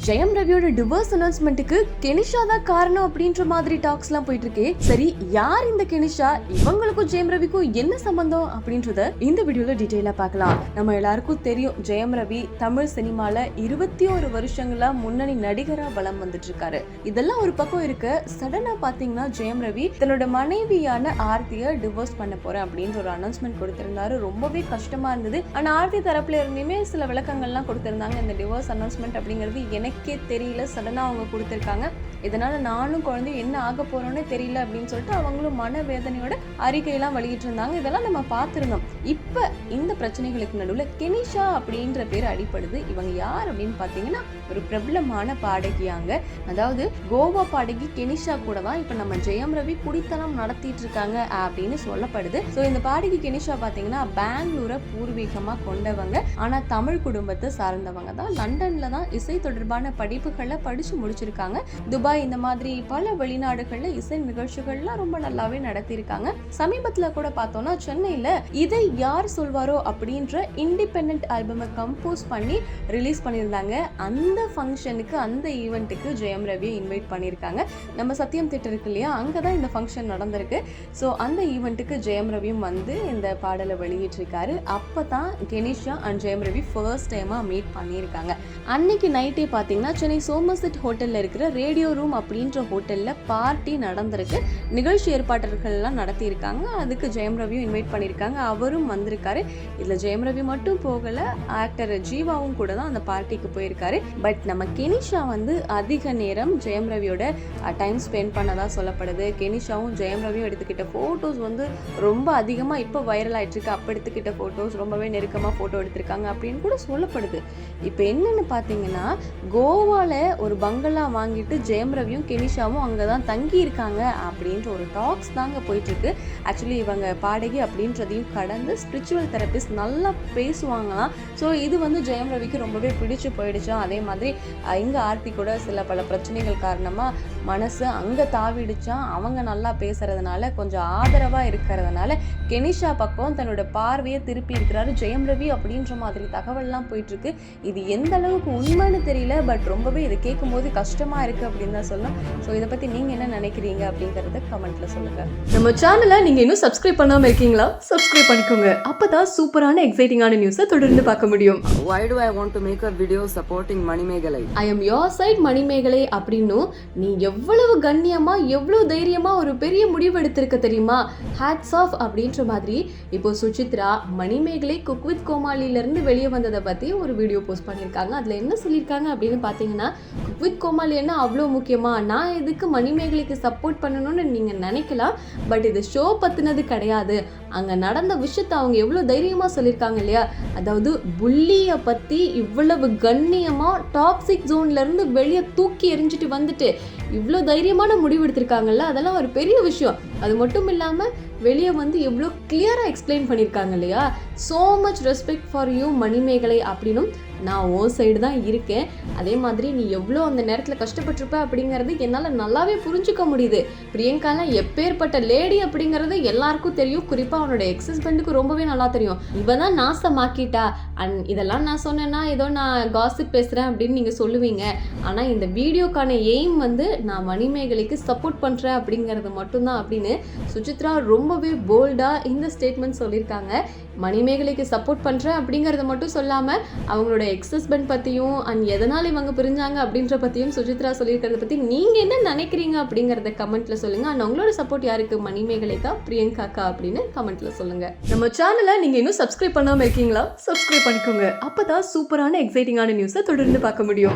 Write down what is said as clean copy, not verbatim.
ஜெயம் ரவியோட divorce அனௌன்ஸ்மெண்ட்டுக்கு Kenisha தான் காரணம் அப்படின்ற மாதிரி டாக்ஸ் எல்லாம் போயிட்டு இருக்கே. சரி, யார் இந்த கெனிஷா, இவங்களுக்கும் ஜெயம் ரவிக்கும் என்ன சம்பந்தம் அப்படின்றத இந்த வீடியோல டீடைலா பார்க்கலாம். நம்ம எல்லாருக்கும் தெரியும், ஜெயம் ரவி தமிழ் சினிமால 21 வருஷங்களா முன்னணி நடிகரா வலம் வந்துட்டு இருக்காரு. இதெல்லாம் ஒரு பக்கம் இருக்க, சடனா பாத்தீங்கன்னா ஜெயம் ரவி தன்னோட மனைவியான ஆர்த்தியை டிவோர்ஸ் பண்ண போறேன் அப்படின்ற ஒரு அனௌன்ஸ்மெண்ட் கொடுத்திருந்தாரு. ரொம்பவே கஷ்டமா இருந்தது. ஆனா ஆர்த்தி தரப்புல இருந்துமே சில விளக்கங்கள்லாம் கொடுத்திருந்தாங்க. இந்த டிவோர்ஸ் அனௌன்ஸ்மெண்ட் அப்படிங்கிறது எனக்கே தெரியல, சடனா அவங்க கொடுத்திருக்காங்க, இதனால நானும் குழந்தையும் என்ன ஆக போறோம்னு தெரியல அப்படின்னு சொல்லிட்டு அவங்களும் மனவேதனையோட அறிக்கையெல்லாம் வெளியிட்டு இருந்தாங்க. இதெல்லாம் நம்ம பார்த்திருந்தோம். இப்ப இந்த பிரச்சனைகளுக்கு நடுவுல கெனிஷா அப்படின்ற பேர் அடிப்படுது. இவங்க யார் அப்படின்னு பாத்தீங்கன்னா ஒரு பிரபலமான பாடகியாங்க. அதாவது கோவா பாடகி கெனிஷா கூட தான் இப்ப நம்ம ஜெயம் ரவி குடித்தனம் நடத்திட்டு இருக்காங்க அப்படின்னு சொல்லப்படுது. சோ இந்த பாடகி கெனிஷா பாத்தீங்கன்னா பெங்களூரை பூர்வீகமா கொண்டவங்க. ஆனா தமிழ் குடும்பத்தை சார்ந்தவங்க தான். லண்டன்ல தான் இசை தொடர்பான படிப்புகளை படிச்சு முடிச்சிருக்காங்க. துபாய் இந்த மாதிரி பல வெளிநாடுகள்ல இசை நிகழ்ச்சிகள்லாம் ரொம்ப நல்லாவே நடத்திருக்காங்க. சமீபத்துல கூட பார்த்தோம்னா சென்னையில இதை யார் சொல்வாரோ அப்படின்ற இண்டிபெண்டன்ட் ஆல்பமை கம்போஸ் பண்ணி ரிலீஸ் பண்ணியிருந்தாங்க. அந்த ஃபங்க்ஷனுக்கு, அந்த ஈவெண்ட்டுக்கு ஜெயம் ரவியை இன்வைட் பண்ணியிருக்காங்க. நம்ம சத்தியம் தியேட்டர் இருக்கு இல்லையா, அங்கதான் இந்த ஃபங்க்ஷன் நடந்திருக்கு. ஸோ அந்த ஈவெண்ட்டுக்கு ஜெயம் ரவியும் வந்து இந்த பாடலை வெளியிட்டிருக்காரு. அப்பதான் Kenisha and Jayam Ravi first டைமா மீட் பண்ணியிருக்காங்க. அன்னைக்கு நைட்டே பார்த்தீங்கன்னா சென்னை சோமர்செட் ஹோட்டல்ல இருக்கிற ரேடியோ ரூம் அப்படின்ற ஹோட்டல்ல பார்ட்டி நடந்திருக்கு. நிகழ்ச்சி ஏற்பாட்டர்கள் எல்லாம் நடத்தியிருக்காங்க. அதுக்கு ஜெயம் ரவியும் இன்வைட் பண்ணியிருக்காங்க. அவரும் வந்திருக்காரு. இதுல ஜெயம் ரவி மட்டும் போகல, ஆக்டர் ஜீவாவும் கூட தான் அந்த பார்ட்டிக்கு போயிருக்காரு. பட் நம்ம கெனிஷா வந்து அதிக நேரம் ஜெயம் ரவியோட டைம் ஸ்பெண்ட் பண்ணதா சொல்லப்படுது. கெனிஷாவும் ஜெயம் ரவியும் எடுத்துக்கிட்ட போட்டோஸ் வந்து ரொம்ப அதிகமா இப்போ வைரல் ஆயிட்டு இருக்கு. அப்ப எடுத்துக்கிட்ட போட்டோஸ் ரொம்பவே நெருக்கமா போட்டோ எடுத்திருக்காங்க அப்படின்னு கூட சொல்லப்படுது. இப்போ என்னன்னு பாத்தீங்கன்னா, கோவால ஒரு பங்களா வாங்கிட்டு ஜெயம் ரவியும் கெனிஷாவும் அங்கதான் தங்கி இருக்காங்க அப்படின்ற ஒரு டாக்ஸ் தாங்க போயிட்டு இருக்கு. ஆக்சுவலி இவங்க பாடகி அப்படின்றதையும் கடந்து ஸ்பிரிச்சுவல் தெரபிஸ்ட் நல்லா பேசுவாங்களாம். ஸோ இது வந்து ஜெயம் ரவிக்கு ரொம்பவே பிடிச்சு போயிடுச்சா. அதே மாதிரி இங்க ஆர்த்தி கூட சில பல பிரச்சனைகள் காரணமா மனசு அங்க தாவிடுச்சா. அவங்க நல்லா பேசுறதுனால, கொஞ்சம் ஆதரவா இருக்கிறதுனால கெனிஷா பக்கம் தன்னோட பார்வையை திருப்பி இருக்கிறாரு ஜெயம் ரவி அப்படின்ற மாதிரி தகவல்லாம் போயிட்டு இருக்கு. இது எந்த அளவுக்கு உண்மைன்னு தெரியல, பட் ரொம்பவே இதை கேட்கும் போது கஷ்டமா இருக்கு அப்படின்னு தான் சொல்லலாம். ஸோ இதை பத்தி நீங்க என்ன நினைக்கிறீங்க அப்படிங்கறத கமெண்ட்ல சொல்லுங்க. நம்ம சேனலை நீங்க இன்னும் சப்ஸ்கிரைப் பண்ணாம இருக்கீங்களா? சப்ஸ்கிரைப் பண்ணிக்கோங்க. அப்பதான் சூப்பரான எக்ஸைட்டிங்கான நியூஸை தொடர்ந்து பார்க்க முடியும். Why do I want to make a video supporting Manimekalai? I am your side Manimekalai அப்படின்னு நீ எவ்வளவு கண்ணியமா, எவ்வளவு தைரியமா ஒரு பெரிய முடிவு எடுத்திருக்க தெரியுமா? ஹேட்ஸ் ஆஃப் அப்படின்ற மாதிரி இப்போ சுசித்ரா மணிமேகலை குக் வித் கோமாளில இருந்து வெளியே வந்ததை பத்தி ஒரு வீடியோ போஸ்ட் பண்ணியிருக்காங்க. அதுல என்ன சொல்லியிருக்காங்க அப்படின்னு பாத்தீங்கன்னா, குக் வித் கோமாளி என்ன அவ்வளோ முக்கியமா, நான் எதுக்கு மணிமேகலைக்கு சப்போர்ட் பண்ணணும்னு நீங்க நினைக்கலாம், பட் இது ஷோ பத்தினது கிடையாது. அங்க நடந்த விஷயத்தை அவங்க எவ்வளவு தைரியமா சொல்லியிருக்காங்க இல்லையா. அதாவது புள்ளிய பத்தி இவ்வளவு கண்ணியமா டாக்ஸிக் ஜோன்ல இருந்து வெளியே தூக்கி எறிஞ்சிட்டு வந்துட்டு இவ்வளோ தைரியமான முடிவு எடுத்திருக்காங்கல்ல, அதெல்லாம் ஒரு பெரிய விஷயம். அது மட்டும் இல்லாம வெளியே வந்து எவ்வளோ கிளியரா எக்ஸ்பிளைன் பண்ணியிருக்காங்க இல்லையா. So much respect for you Manimekalai அப்படின்னும் நான் ஓ சைடு தான் இருக்கேன். அதே மாதிரி நீ எவ்வளோ அந்த நேரத்தில் கஷ்டப்பட்டிருப்ப அப்படிங்கிறது என்னால் நல்லாவே புரிஞ்சுக்க முடியுது. பிரியங்காலாம் எப்பேற்பட்ட லேடி அப்படிங்கிறது எல்லாருக்கும் தெரியும். குறிப்பாக அவனோட எக்ஸ் ஹஸ்பண்டுக்கு ரொம்பவே நல்லா தெரியும். இவ தான் நாசமாக்கிட்டா. அண்ட் இதெல்லாம் நான் சொன்னேன்னா ஏதோ நான் காசிப் பேசுகிறேன் அப்படின்னு நீங்கள் சொல்லுவீங்க. ஆனால் இந்த வீடியோக்கான எய்ம் வந்து நான் மணிமேகலைக்கு சப்போர்ட் பண்ணுறேன் அப்படிங்கிறது மட்டும்தான் அப்படின்னு சுசித்ரா ரொம்பவே போல்டாக இந்த ஸ்டேட்மெண்ட் சொல்லியிருக்காங்க. மணிமேகலைக்கு சப்போர்ட் பண்ணுறேன் அப்படிங்கிறத மட்டும் சொல்லாமல் அவங்களோட எக்ஸ் ஹஸ்பண்ட் பற்றியும் அண்ட் எதனால் இவங்க பிரிஞ்சாங்க அப்படின்ற பற்றியும் சுசித்ரா சொல்லியிருக்கிறத பற்றி நீங்கள் என்ன நினைக்கிறீங்க அப்படிங்கிறத கமெண்ட்டில் சொல்லுங்கள். அண்ட் உங்களோட சப்போர்ட் யாருக்கு, மணிமேகலைக்கா பிரியங்காக்கா அப்படின்னு கமெண்ட்டில் சொல்லுங்கள். நம்ம சேனலை நீங்கள் இன்னும் சப்ஸ்கிரைப் பண்ணாமல் இருக்கீங்களா? சப்ஸ்கிரைப் பண்ணிக்கோங்க. அப்போ தான் சூப்பரான எக்ஸைட்டிங்கான நியூஸை தொடர்ந்து பார்க்க முடியும்.